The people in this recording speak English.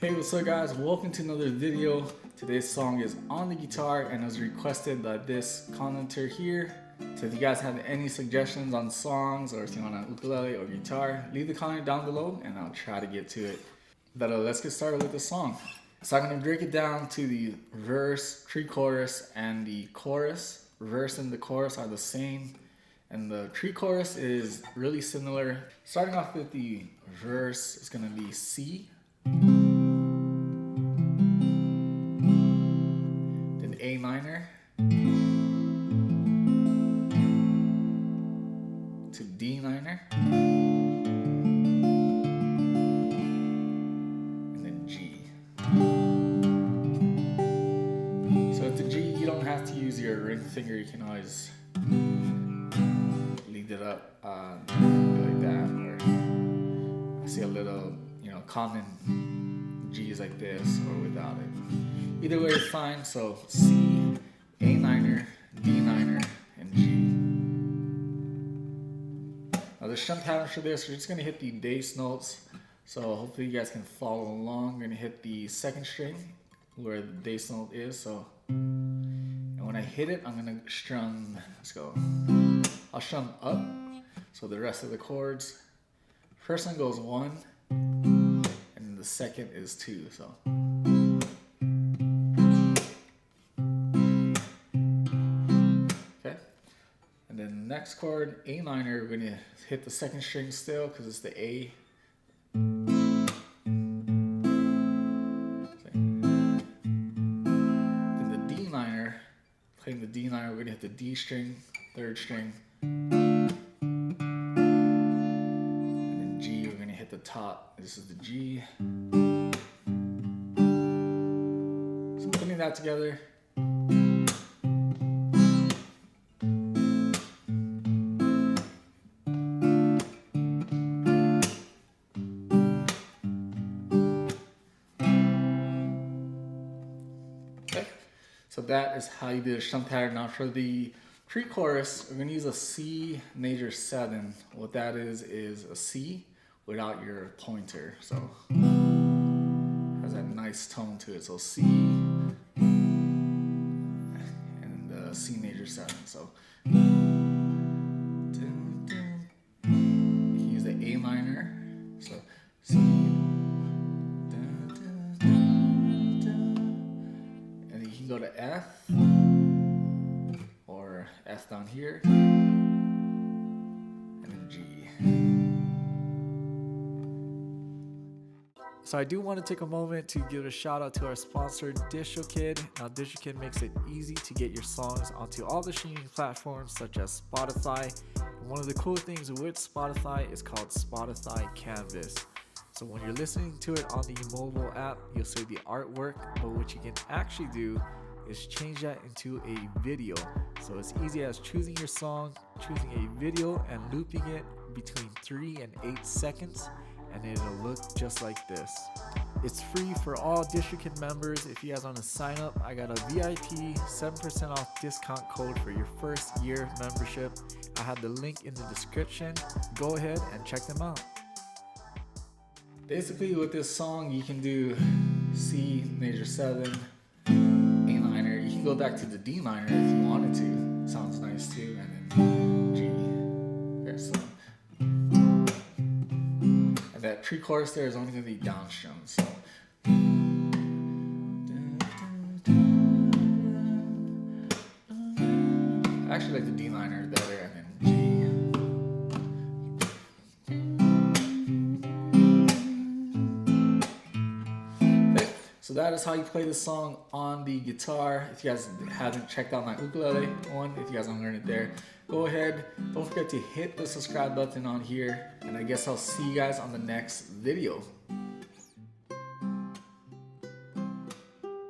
Hey, what's up guys? Welcome to another video. Today's song is on the guitar and was requested by this commenter here. So if you guys have any suggestions on songs or if you want an ukulele or guitar, leave the comment down below and I'll try to get to it. But let's get started with the song. So I'm going to break it down to the verse, pre-chorus, and the chorus. Verse and the chorus are the same. And the pre-chorus is really similar. Starting off with the verse, it's going to be C. Then A minor. To D minor. And then G. So at the G, you don't have to use your ring finger. You can always lead it up like that, or I see a little, common G's like this or without it. Either way is fine. So C, A minor, D minor, and G. Now the shunt pattern for this, we're just gonna hit the bass notes. So hopefully you guys can follow along. We're gonna hit the second string where the bass note is. So, and when I hit it, I'm gonna strum. Let's go. I'll strum up, so the rest of the chords. First one goes 1, and the second is 2. So. Okay, and then the next chord, A minor, we're gonna hit the second string still because it's the A. Then the D minor, playing the D minor, we're gonna hit the D string, third string. And then G, we're gonna hit the top. This is the G. So putting that together. Okay, so that is how you do a shunt pattern. Now for the pre-chorus, we're going to use a C major 7. What that is a C without your pointer. So has that nice tone to it. So C and the C major 7. So you can use the A minor. So C, and then you can go to F. Or F down here, and then G. So I do want to take a moment to give a shout out to our sponsor, DistroKid. Now DistroKid makes it easy to get your songs onto all the streaming platforms such as Spotify. And one of the cool things with Spotify is called Spotify Canvas. So when you're listening to it on the mobile app, you'll see the artwork, but what you can actually do is change that into a video. So it's easy as choosing your song, choosing a video, and looping it between 3 and 8 seconds, and it'll look just like this. It's free for all DistroKid members. If you guys want to sign up, I got a VIP 7% off discount code for your first year membership. I have the link in the description. Go ahead and check them out. Basically with this song, you can do C major 7, go back to the D minor if you wanted to. Sounds nice too. And then G. Okay, so. And that pre-chorus there is only going to be down strum. So. I actually like the D minor better, and then G. So that is how you play the song on the guitar. If you guys haven't checked out my ukulele one, if you guys want to learn it there, go ahead. Don't forget to hit the subscribe button on here. And I guess I'll see you guys on the next video.